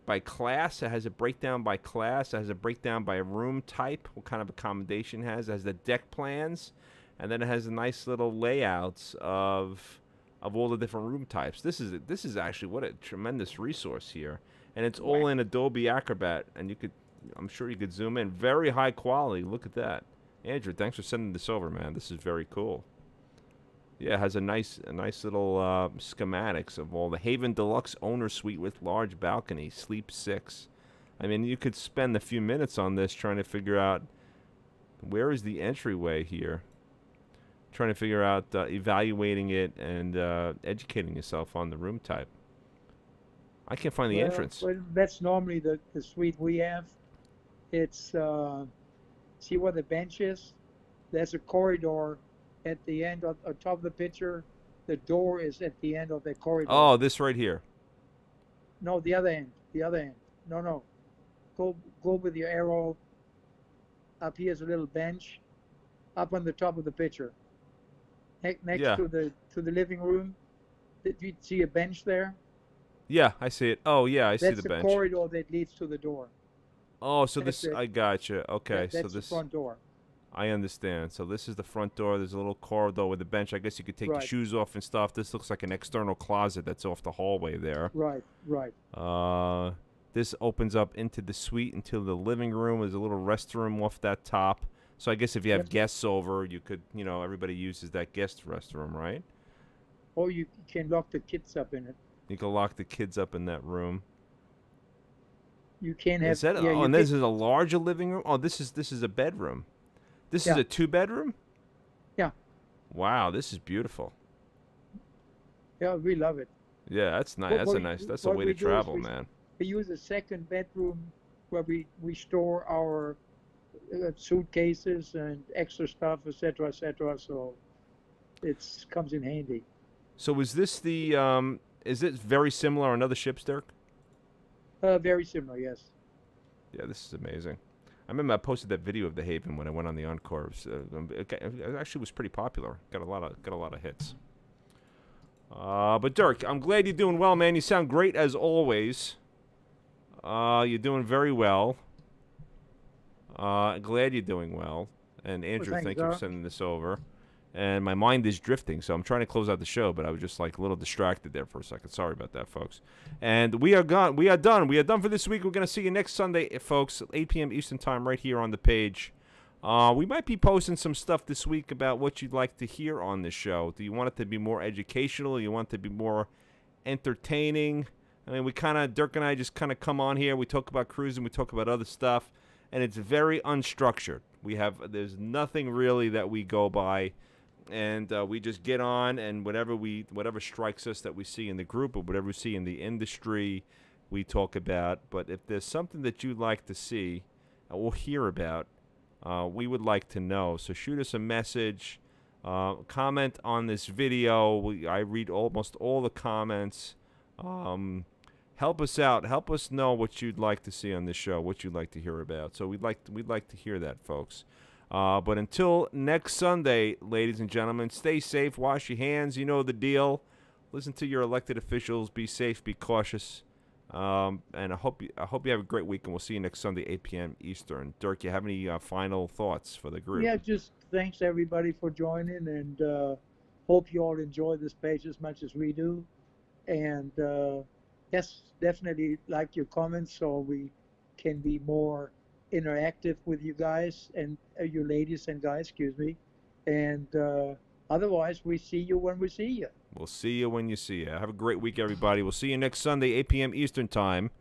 by class. It has a breakdown by class. It has a breakdown by room type. What kind of accommodation it has. It has the deck plans, and then it has a nice little layouts of all the different room types. This is actually what a tremendous resource here, and it's all in Adobe Acrobat, and I'm sure you could zoom in. Very high quality. Look at that, Andrew. Thanks for sending this over, man. This is very cool. Yeah, it has a nice little schematics of all the Haven Deluxe owner suite with large balcony, sleep 6. I mean, you could spend a few minutes on this trying to figure out where is the entryway here. Trying to figure out evaluating it and educating yourself on the room type. I can't find the entrance. Well, that's normally the suite we have. It's see where the bench is? There's a corridor at the end on top of the picture. The door is at the end of the corridor. Oh, this right here. No, the other end. The other end. No. Go with your arrow. Up here's a little bench. Up on the top of the picture. Next to the living room. Did you see a bench there? Yeah, I see it. Oh, yeah, I see the bench. That's the corridor that leads to the door. Oh, so I gotcha. Okay, so that's this the front door. I understand. So this is the front door. There's a little corridor with a bench. I guess you could take your shoes off and stuff. This looks like an external closet that's off the hallway there. Right. This opens up into the suite, into the living room. There's a little restroom off that top. So I guess if you have guests over, you could, everybody uses that guest restroom, right? Or you can lock the kids up in it. You can lock the kids up in that room. You can't have. And this is a larger living room. Oh, this is a bedroom. This is a 2-bedroom? Yeah. Wow, this is beautiful. Yeah, we love it. Yeah, that's nice. That's a way to travel, man. We use a second bedroom where we store our suitcases and extra stuff, etc., etc. So it comes in handy. So is this is it very similar on other ships, Dirk? Very similar, yes. Yeah, this is amazing. I remember I posted that video of the Haven when I went on the Encore. It actually was pretty popular. Got a lot of hits. But Dirk, I'm glad you're doing well, man. You sound great as always. You're doing very well. Glad you're doing well. And Andrew, thank you for sending this over. And my mind is drifting, so I'm trying to close out the show, but I was just like a little distracted there for a second. Sorry about that, folks. And we are gone. We are done. We are done for this week. We're going to see you next Sunday, folks, 8 p.m. Eastern Time right here on the page. We might be posting some stuff this week about what you'd like to hear on the show. Do you want it to be more educational? Do you want it to be more entertaining? I mean, Dirk and I just kind of come on here. We talk about cruising. We talk about other stuff. And it's very unstructured. There's nothing really that we go by. And we just get on, and whatever strikes us that we see in the group or whatever we see in the industry, we talk about. But if there's something that you'd like to see or hear about, we would like to know. So shoot us a message, comment on this video. I read almost all the comments. Help us out. Help us know what you'd like to see on this show, what you'd like to hear about. So we'd like to hear that, folks. But until next Sunday, ladies and gentlemen, stay safe, wash your hands, you know the deal. Listen to your elected officials, be safe, be cautious. And I hope you have a great week, and we'll see you next Sunday, 8 p.m. Eastern. Dirk, you have any final thoughts for the group? Yeah, just thanks everybody for joining, and hope you all enjoy this page as much as we do. And yes, definitely like your comments, so we can be more interactive with you guys and you ladies and guys, excuse me. And otherwise, we see you when we see you. We'll see you when you see you. Have a great week, everybody. We'll see you next Sunday, 8 p.m. Eastern Time,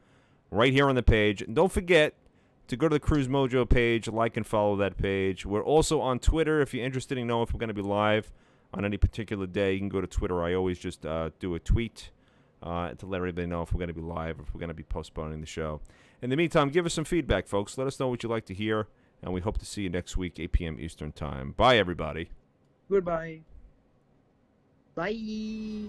right here on the page. And don't forget to go to the Cruise Mojo page, like and follow that page. We're also on Twitter. If you're interested in knowing if we're going to be live on any particular day, you can go to Twitter. I always just do a tweet to let everybody know if we're going to be live or if we're going to be postponing the show. In the meantime, give us some feedback, folks. Let us know what you'd like to hear, and we hope to see you next week, 8 p.m. Eastern Time. Bye, everybody. Goodbye. Bye.